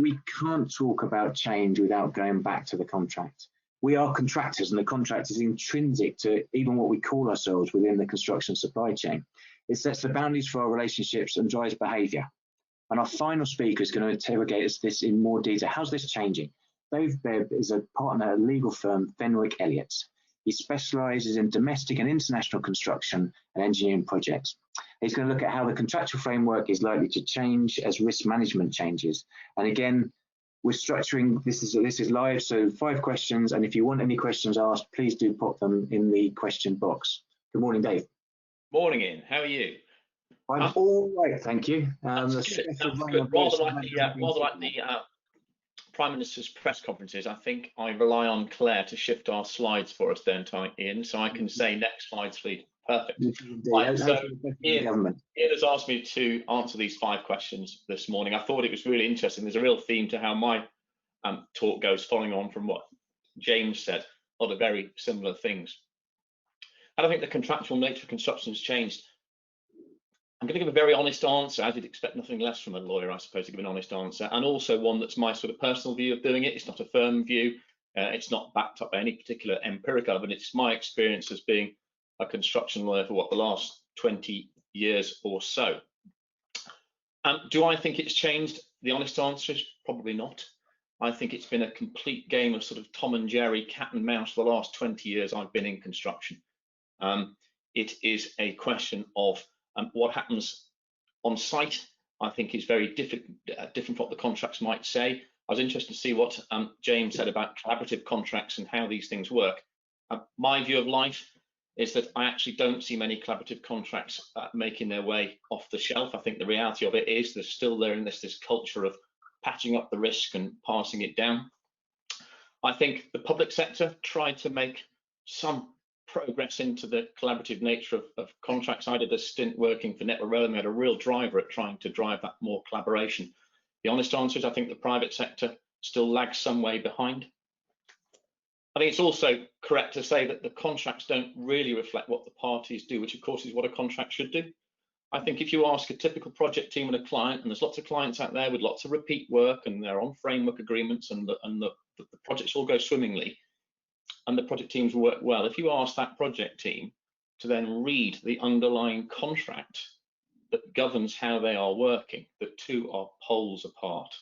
we can't talk about change without going back to the contract. We are contractors, and the contract is intrinsic to even what we call ourselves within the construction supply chain. It sets the boundaries for our relationships and drives behaviour. And our final speaker is going to interrogate us this in more detail. How's this changing? Dave Bebb is a partner at a legal firm, Fenwick Elliott's. He specialises in domestic and international construction and engineering projects. He's going to look at how the contractual framework is likely to change as risk management changes. And again, we're structuring, this is live, so 5 questions. And if you want any questions asked, please do pop them in the question box. Good morning, Dave. Morning, Ian. How are you? I'm all right, thank you. That's good. Rather like the Prime Minister's press conferences, I think I rely on Claire to shift our slides for us, don't I, Ian? So I can say next slide, please. Perfect. Right, so Ian has asked me to answer these 5 questions this morning. I thought it was really interesting. There's a real theme to how my talk goes, following on from what James said, a lot of very similar things. And I think the contractual nature of construction has changed. I'm going to give a very honest answer, as you'd expect nothing less from a lawyer, I suppose, to give an honest answer, and also one that's my sort of personal view of doing it. It's not a firm view. It's not backed up by any particular empirical, but it's my experience as being a construction lawyer for the last 20 years or so. Do I think it's changed? The honest answer is probably not. I think it's been a complete game of sort of Tom and Jerry, cat and mouse for the last 20 years I've been in construction. It is a question of what happens on site. I think is very different from what the contracts might say. I was interested to see what James said about collaborative contracts and how these things work. My view of life is that I actually don't see many collaborative contracts making their way off the shelf. I think the reality of it is there's still this culture of patching up the risk and passing it down. I think the public sector tried to make some progress into the collaborative nature of contracts. I did a stint working for Network Rail, and we had a real driver at trying to drive that more collaboration. The honest answer is I think the private sector still lags some way behind. I think it's also correct to say that the contracts don't really reflect what the parties do, which of course is what a contract should do. I think if you ask a typical project team and a client, and there's lots of clients out there with lots of repeat work and they're on framework agreements and the projects all go swimmingly and the project teams work well, if you ask that project team to then read the underlying contract that governs how they are working, the two are poles apart.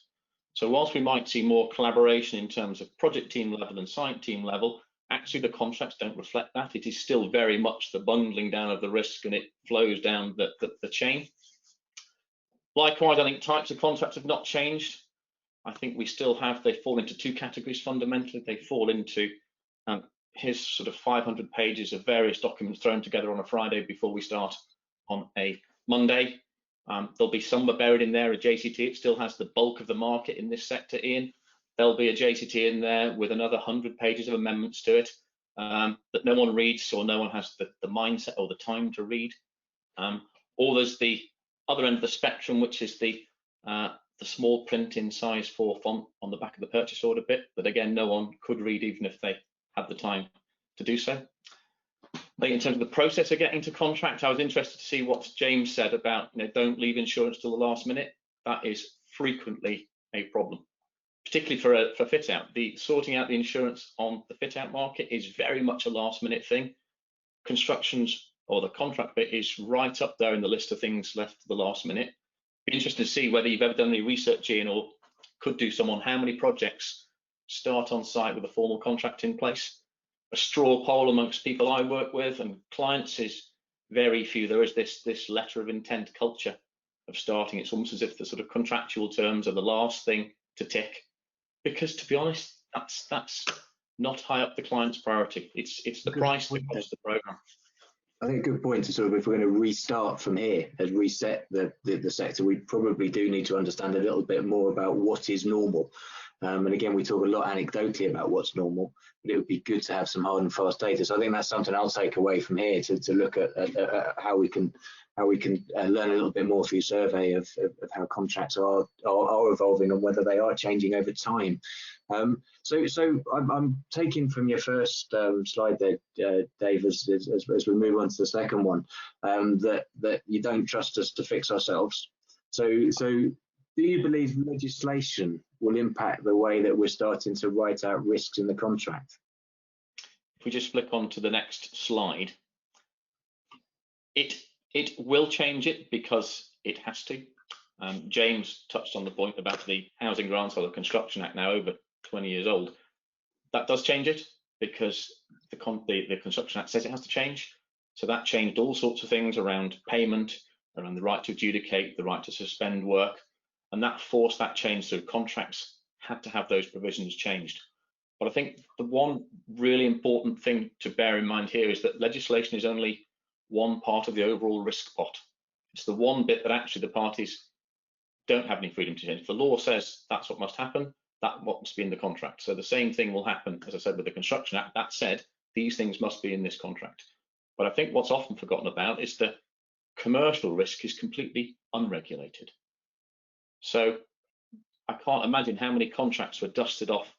So whilst we might see more collaboration in terms of project team level and site team level, actually the contracts don't reflect that. It is still very much the bundling down of the risk, and it flows down the chain. Likewise, I think types of contracts have not changed. I think we still have, they fall into 2 categories fundamentally. They fall into here's sort of 500 pages of various documents thrown together on a Friday before we start on a Monday. There'll be some buried in there, a JCT. It still has the bulk of the market in this sector, Ian. There'll be a JCT in there with another 100 pages of amendments to it that no one reads, or no one has the mindset or the time to read. Or there's the other end of the spectrum, which is the small print in size 4 font on the back of the purchase order bit that again no one could read even if they had the time to do so. I think in terms of the process of getting to contract, I was interested to see what James said about, don't leave insurance till the last minute. That is frequently a problem, particularly for fit out. The sorting out the insurance on the fit out market is very much a last minute thing. Constructions or the contract bit is right up there in the list of things left to the last minute. Be interested to see whether you've ever done any research, Ian, or could do some on how many projects start on site with a formal contract in place. A straw poll amongst people I work with and clients is very few. There is this letter of intent culture of starting. It's almost as if the sort of contractual terms are the last thing to tick, because to be honest, that's not high up the client's priority. It's the price that costs the program. I think a good point to sort of, if we're going to restart from here and reset the sector, we probably do need to understand a little bit more about what is normal. And again, we talk a lot anecdotally about what's normal, but it would be good to have some hard and fast data. So I think that's something I'll take away from here to look at how we can learn a little bit more through survey of how contracts are evolving and whether they are changing over time. So I'm taking from your first slide there, Dave, as we move on to the second one, that you don't trust us to fix ourselves. So do you believe legislation will impact the way that we're starting to write out risks in the contract. If we just flick on to the next slide, it will change it because it has to. James touched on the point about the Housing Grants or the Construction Act, now over 20 years old. That does change it because the Construction Act says it has to change. So that changed all sorts of things around payment, around the right to adjudicate, the right to suspend work, and that forced that change. So contracts had to have those provisions changed. But I think the one really important thing to bear in mind here is that legislation is only one part of the overall risk pot. It's the one bit that actually the parties don't have any freedom to change. If the law says that's what must happen, that must be in the contract. So the same thing will happen, as I said, with the Construction Act. That said, these things must be in this contract. But I think what's often forgotten about is that commercial risk is completely unregulated. So I can't imagine how many contracts were dusted off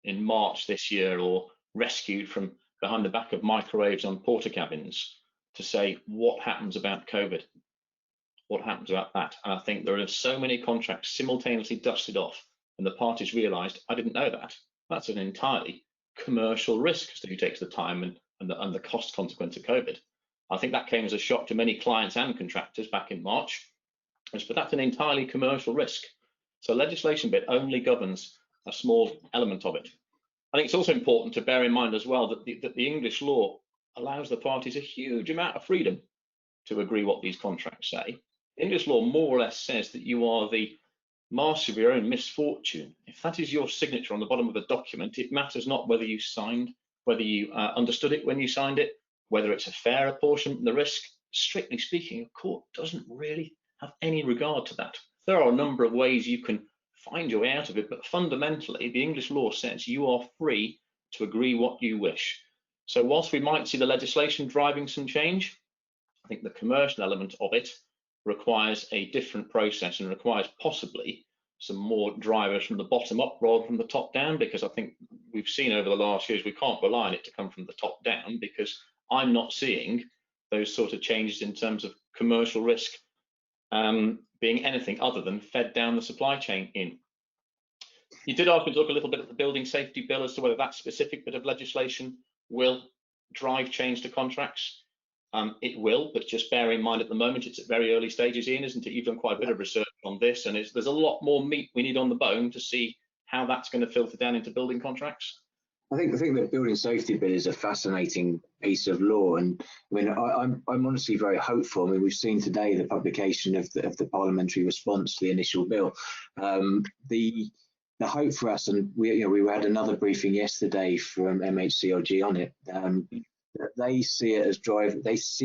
in March this year or rescued from behind the back of microwaves on porta cabins to say what happens about COVID, what happens about that. And I think there are so many contracts simultaneously dusted off and the parties realized, I didn't know that. That's an entirely commercial risk as to who takes the time and the cost consequence of COVID. I think that came as a shock to many clients and contractors back in March, but that's an entirely commercial risk. So legislation bit only governs a small element of it. I think it's also important to bear in mind as well that the English law allows the parties a huge amount of freedom to agree what these contracts say. English law more or less says that you are the master of your own misfortune. If that is your signature on the bottom of a document, it matters not whether you signed, whether you understood it when you signed it, whether it's a fair apportionment of the risk. Strictly speaking, a court doesn't really have any regard to that. There are a number of ways you can find your way out of it, but fundamentally, the English law says you are free to agree what you wish. So whilst we might see the legislation driving some change, I think the commercial element of it requires a different process and requires possibly some more drivers from the bottom up rather than the top down, because I think we've seen over the last years we can't rely on it to come from the top down, because I'm not seeing those sort of changes in terms of commercial risk being anything other than fed down the supply chain in. You did ask me to look a little bit at the Building Safety Bill as to whether that specific bit of legislation will drive change to contracts. It will, but just bear in mind at the moment it's at very early stages, Ian, isn't it? You've done quite a bit of research on this, and there's a lot more meat we need on the bone to see how that's going to filter down into building contracts. I think the Building Safety Bill is a fascinating piece of law, and I mean I'm honestly very hopeful. I mean, we've seen today the publication of the parliamentary response to the initial bill. The hope for us, and we had another briefing yesterday from MHCLG on it. That they see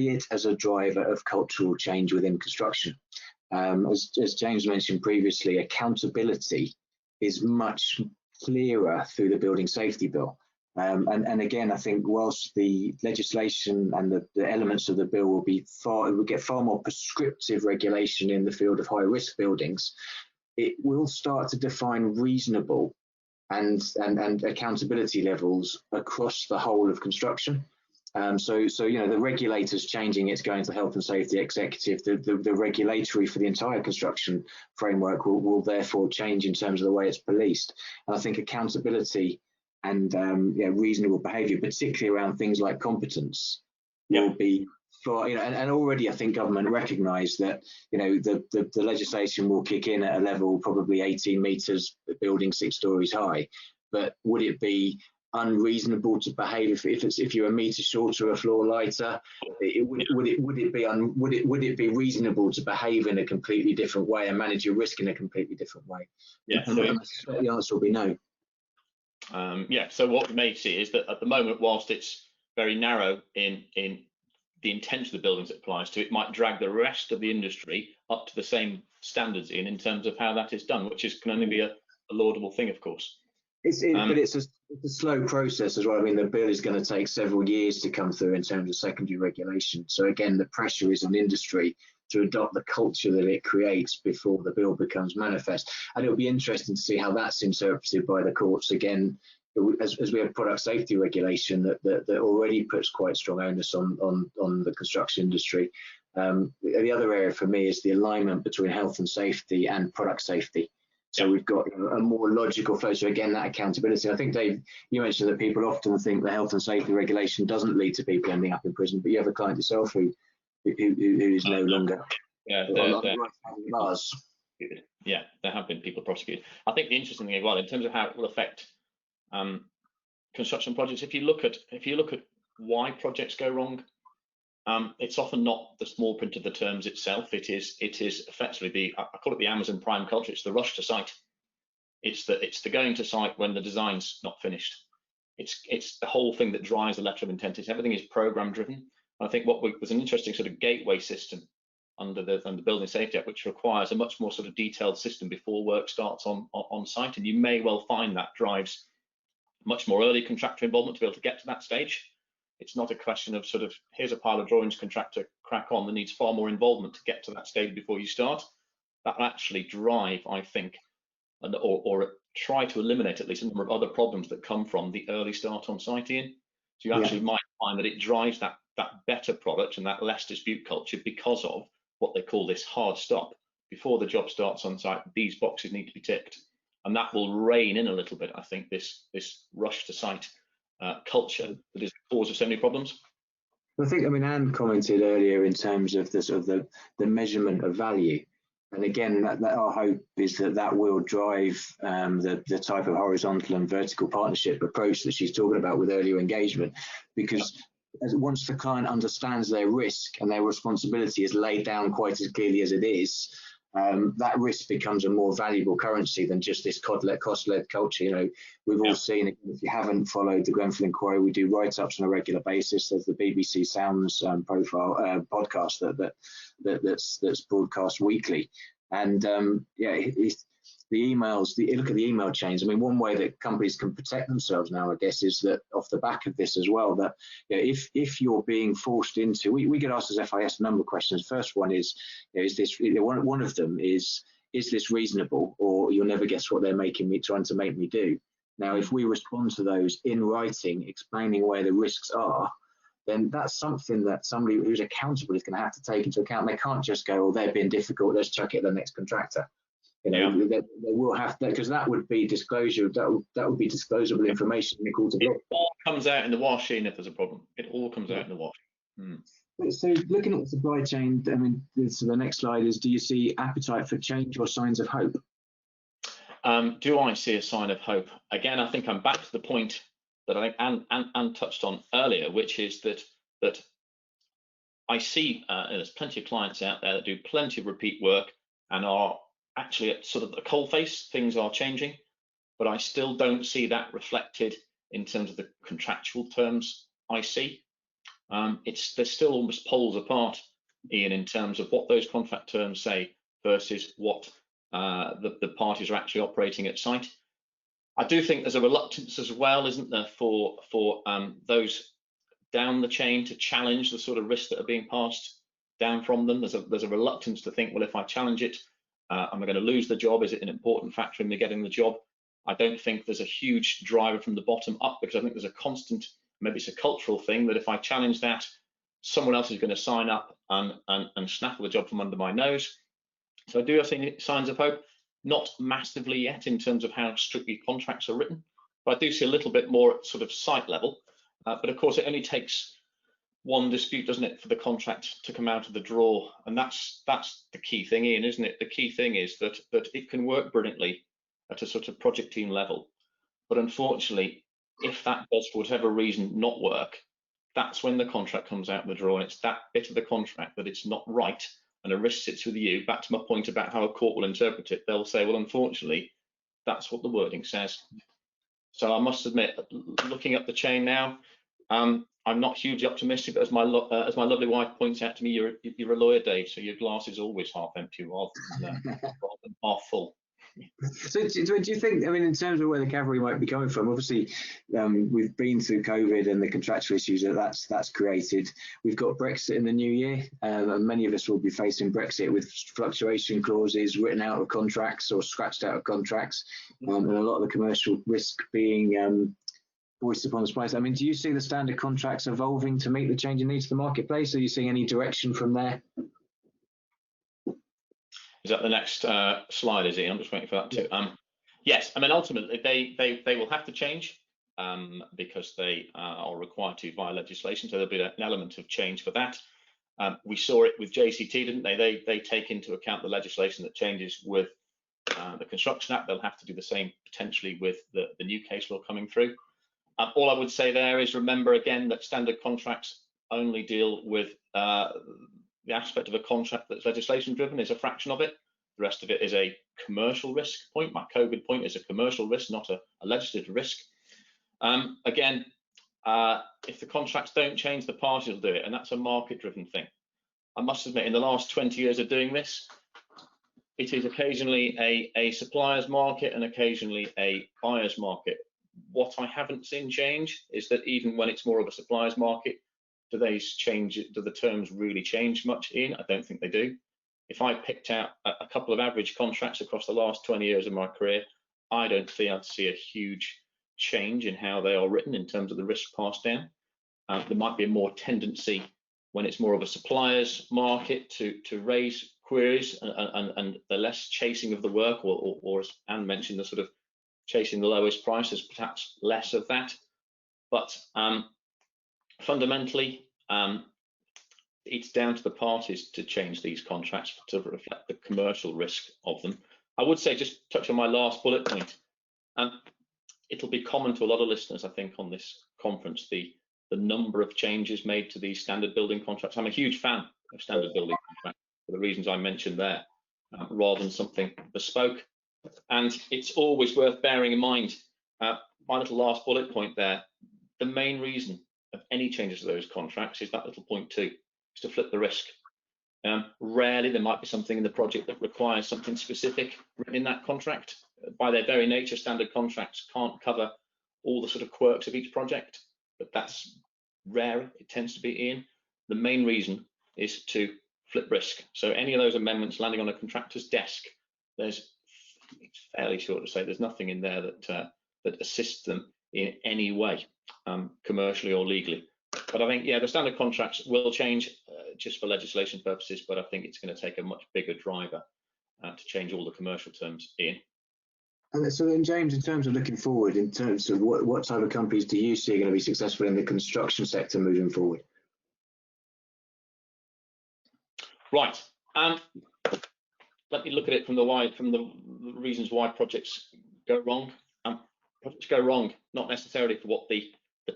it as a driver of cultural change within construction. As James mentioned previously, accountability is much clearer through the Building Safety Bill. And again, I think whilst the legislation and the elements of the bill will get far more prescriptive regulation in the field of high risk buildings, it will start to define reasonable and accountability levels across the whole of construction. So the regulators changing, it's going to health and safety executive, the regulatory for the entire construction framework will therefore change in terms of the way it's policed. And I think accountability and reasonable behaviour, particularly around things like competence, will be for, and already I think government recognise that, the legislation will kick in at a level probably 18 metres, building 6 stories high. But would it be unreasonable to behave if you're a metre short or a floor lighter? Would it be reasonable to behave in a completely different way and manage your risk in a completely different way? Yeah, so the answer will be no. So what we may see is that at the moment, whilst it's very narrow in the intent of the buildings it applies to, it might drag the rest of the industry up to the same standards in terms of how that is done, which can only be a laudable thing, of course. But it's a slow process as well. I mean, the bill is going to take several years to come through in terms of secondary regulation. So again, the pressure is on industry to adopt the culture that it creates before the bill becomes manifest. And it'll be interesting to see how that's interpreted by the courts. Again, as we have product safety regulation that already puts quite strong onus on the construction industry. The other area for me is the alignment between health and safety and product safety. So we've got a more logical flow. So again, that accountability. I think, Dave, you mentioned that people often think the health and safety regulation doesn't lead to people ending up in prison, but you have a client yourself who is no longer bars. Yeah, there have been people prosecuted. I think the interesting thing as well, in terms of how it will affect construction projects, if you look at why projects go wrong, it's often not the small print of the terms itself. It is effectively I call it the Amazon Prime culture. It's the rush to site. It's the going to site when the design's not finished. It's the whole thing that drives the letter of intent. Everything is program driven. I think there's an interesting sort of gateway system under the Building Safety Act, which requires a much more sort of detailed system before work starts on site. And you may well find that drives much more early contractor involvement to be able to get to that stage. It's not a question of sort of, here's a pile of drawings, contractor, crack on. There needs far more involvement to get to that stage before you start. That will actually drive, I think, or try to eliminate at least a number of other problems that come from the early start on site, Ian. So you actually might find that it drives that better product and that less dispute culture because of what they call this hard stop. Before the job starts on site, these boxes need to be ticked. And that will rein in a little bit, I think, this rush to site culture that is the cause of so many problems. I think, Anne commented earlier in terms of the measurement of value. And again, that our hope is that will drive the type of horizontal and vertical partnership approach that she's talking about with earlier engagement, because once the client understands their risk and their responsibility is laid down quite as clearly as it is, that risk becomes a more valuable currency than just this cost-led culture. We've all seen it. If you haven't followed the Grenfell Inquiry, we do write-ups on a regular basis. There's the BBC Sounds profile podcast that's broadcast weekly, and the emails. Look at the email chains. One way that companies can protect themselves now, I guess, is that off the back of this as well. That if you're being forced into, we get asked as FIS a number of questions. First one is this? One of them is this reasonable, or you'll never guess what they're trying to make me do. Now, if we respond to those in writing, explaining where the risks are, then that's something that somebody who's accountable is going to have to take into account. They can't just go, "Oh, they're being difficult, let's chuck it at the next contractor." They will have that, because that would be disclosure. That would be disclosable information in the court of law. It all comes out in the wash, Ian, if there's a problem. It all comes out in the wash. So looking at the supply chain, so the next slide is: do you see appetite for change or signs of hope? Do I see a sign of hope? Again, I think I'm back to the point that I think Anne touched on earlier, which is that I see there's plenty of clients out there that do plenty of repeat work and are actually at sort of the coalface. Things are changing, but I still don't see that reflected in terms of the contractual terms I see. They're still almost poles apart, Ian, in terms of what those contract terms say versus what the parties are actually operating at site. I do think there's a reluctance as well, isn't there, for those down the chain to challenge the sort of risks that are being passed down from them. There's a reluctance to think, well, if I challenge it, am I going to lose the job? Is it an important factor in me getting the job? I don't think there's a huge driver from the bottom up, because I think there's a constant, maybe it's a cultural thing, that if I challenge that, someone else is going to sign up and snaffle the job from under my nose. So I do have seen signs of hope, not massively yet in terms of how strictly contracts are written, but I do see a little bit more at sort of site level. But of course, it only takes one dispute, doesn't it, for the contract to come out of the drawer, and that's the key thing, Ian, isn't it? The key thing is that it can work brilliantly at a sort of project team level, but unfortunately, if that does for whatever reason not work, that's when the contract comes out of the drawer, and it's that bit of the contract that it's not right and a risk sits with you. Back to my point about how a court will interpret it, they'll say, well, unfortunately, that's what the wording says. So I must admit, looking up the chain now, I'm not hugely optimistic, but as my lovely wife points out to me, you're a lawyer, Dave, so your glass is always half empty rather than half full. So do you think, in terms of where the cavalry might be coming from, obviously we've been through COVID and the contractual issues that's created. We've got Brexit in the new year, and many of us will be facing Brexit with fluctuation clauses written out of contracts or scratched out of contracts, and a lot of the commercial risk being voiced upon the price. Do you see the standard contracts evolving to meet the changing needs of the marketplace? Are you seeing any direction from there? Is that the next slide, is it? I'm just waiting for that too. Yes, I mean, ultimately, they will have to change because they are required to via legislation. So there'll be an element of change for that. We saw it with JCT, didn't they? They take into account the legislation that changes with the Construction Act. They'll have to do the same potentially with the new case law coming through. All I would say there is remember again that standard contracts only deal with the aspect of a contract that's legislation driven is a fraction of it. The rest of it is a commercial risk point. My COVID point is a commercial risk, not a legislative risk. Again, if the contracts don't change, the parties will do it, and that's a market-driven thing. I must admit, in the last 20 years of doing this, it is occasionally a supplier's market and occasionally a buyer's market. What I haven't seen change is that even when it's more of a supplier's market, do the terms really change much, Ian? I don't think they do. If I picked out a couple of average contracts across the last 20 years of my career, I don't think I'd see a huge change in how they are written in terms of the risk passed down. There might be a more tendency when it's more of a supplier's market to raise queries and the less chasing of the work, or as Anne mentioned, the sort of chasing the lowest prices, perhaps less of that. But fundamentally, it's down to the parties to change these contracts to reflect the commercial risk of them. I would say, just touch on my last bullet point, it'll be common to a lot of listeners, I think, on this conference, the number of changes made to these standard building contracts. I'm a huge fan of standard building contracts for the reasons I mentioned there, rather than something bespoke. And it's always worth bearing in mind, my little last bullet point there, the main reason of any changes to those contracts is that little point 2, is to flip the risk. Rarely there might be something in the project that requires something specific written in that contract. By their very nature, standard contracts can't cover all the sort of quirks of each project, but that's rare. It tends to be, Ian. The main reason is to flip risk. So any of those amendments landing on a contractor's desk, it's fairly short to say there's nothing in there that assists them in any way, commercially or legally. But I think, yeah, the standard contracts will change just for legislation purposes, but I think it's going to take a much bigger driver to change all the commercial terms, Ian. And so then, James, in terms of looking forward, in terms of what type of companies do you see are going to be successful in the construction sector moving forward? Right. Let me look at it from the reasons why projects go wrong. Projects go wrong not necessarily for what the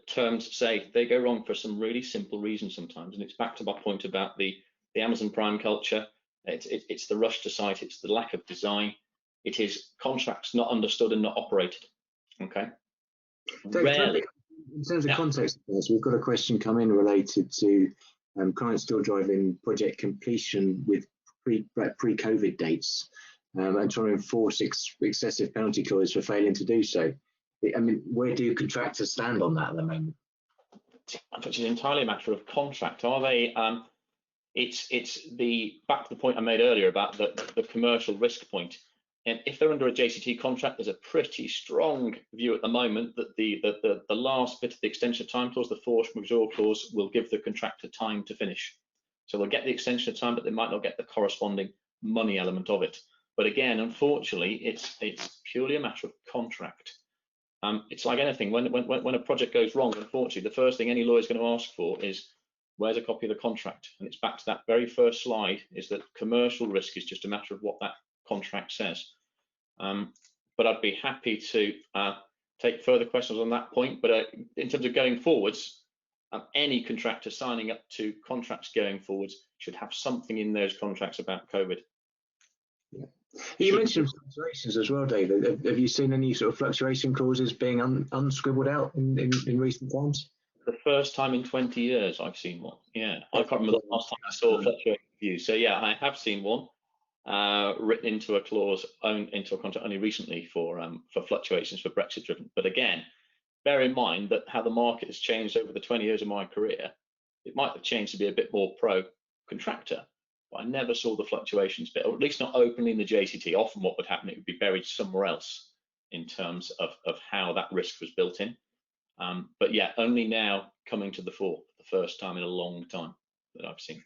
terms say. They go wrong for some really simple reasons sometimes, and it's back to my point about the Amazon Prime culture. It's the rush to site. It's the lack of design. It is contracts not understood and not operated. Okay. Rarely. In terms of context, we've got a question come in related to clients still driving project completion with pre-COVID dates and trying to enforce excessive penalty clauses for failing to do so. I mean, where do contractors stand on that at the moment? Which is entirely a matter of contract. Are they? It's back to the point I made earlier about the commercial risk point. And if they're under a JCT contract, there's a pretty strong view at the moment that the last bit of the extension of time clause, the force majeure clause, will give the contractor time to finish. So they'll get the extension of time, but they might not get the corresponding money element of it. But again, unfortunately, it's purely a matter of contract. It's like anything. When a project goes wrong, unfortunately, the first thing any lawyer is going to ask for is, where's a copy of the contract? And it's back to that very first slide, is that commercial risk is just a matter of what that contract says. But I'd be happy to take further questions on that point. But in terms of going forwards, any contractor signing up to contracts going forwards should have something in those contracts about COVID. Yeah. You mentioned fluctuations as well, David. Have you seen any sort of fluctuation clauses being unscribbled out in recent times? The first time in 20 years I've seen one. Yeah, I can't remember the last time I saw a fluctuation view. So yeah, I have seen one written into a clause, into a contract only recently for fluctuations for Brexit driven. But again, bear in mind that how the market has changed over the 20 years of my career. It might have changed to be a bit more pro contractor, but I never saw the fluctuations bit, or at least not openly in the JCT. Often what would happen, it would be buried somewhere else in terms of how that risk was built in. But yeah, only now coming to the fore for the first time in a long time that I've seen.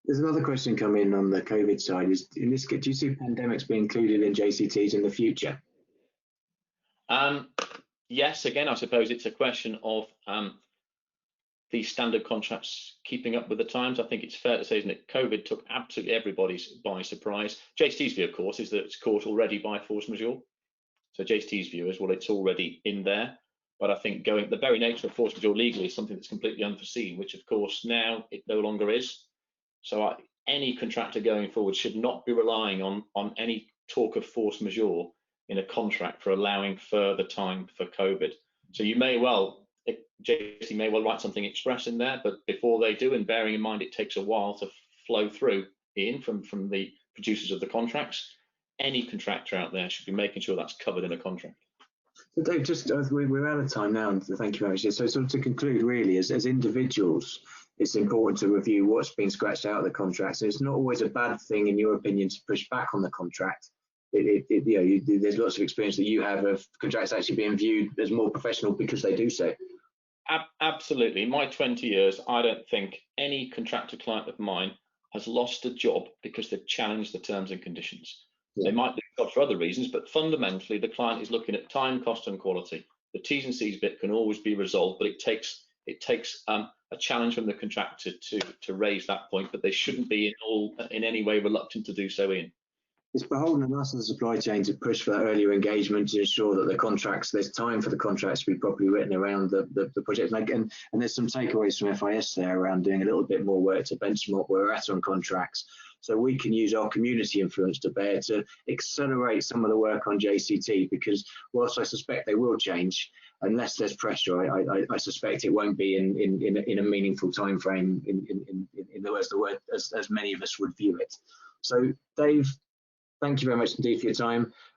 There's another question come in on the COVID side. Do you see pandemics being included in JCTs in the future? Yes, again, I suppose it's a question of these standard contracts keeping up with the times. I think it's fair to say, isn't it, COVID took absolutely everybody by surprise. JCT's view, of course, is that it's caught already by force majeure. So JCT's view is, well, it's already in there. But I think the very nature of force majeure legally is something that's completely unforeseen, which of course now it no longer is. So any contractor going forward should not be relying on any talk of force majeure in a contract for allowing further time for COVID. So you may well, JCT may well write something express in there, but before they do, and bearing in mind it takes a while to flow through from the producers of the contracts, any contractor out there should be making sure that's covered in a contract. So Dave, just we're out of time now, and thank you very much. So sort of to conclude, really, as individuals, it's important to review what's been scratched out of the contract. So it's not always a bad thing, in your opinion, to push back on the contract. There's lots of experience that you have of contracts actually being viewed as more professional because they do so. Absolutely. In my 20 years, I don't think any contractor client of mine has lost a job because they've challenged the terms and conditions. Yeah. They might do jobs for other reasons, but fundamentally the client is looking at time, cost and quality. The T's and C's bit can always be resolved, but it takes a challenge from the contractor to raise that point, but they shouldn't be in any way reluctant to do so, Ian. It's beholden on us as a supply chain to push for that earlier engagement to ensure that the contracts, there's time for the contracts to be properly written around the project. And there's some takeaways from FIS there around doing a little bit more work to benchmark where we're at on contracts. So we can use our community influence to bear to accelerate some of the work on JCT, because whilst I suspect they will change, unless there's pressure, I suspect it won't be in a meaningful time frame in the word as many of us would view it. So Dave, thank you very much indeed for your time.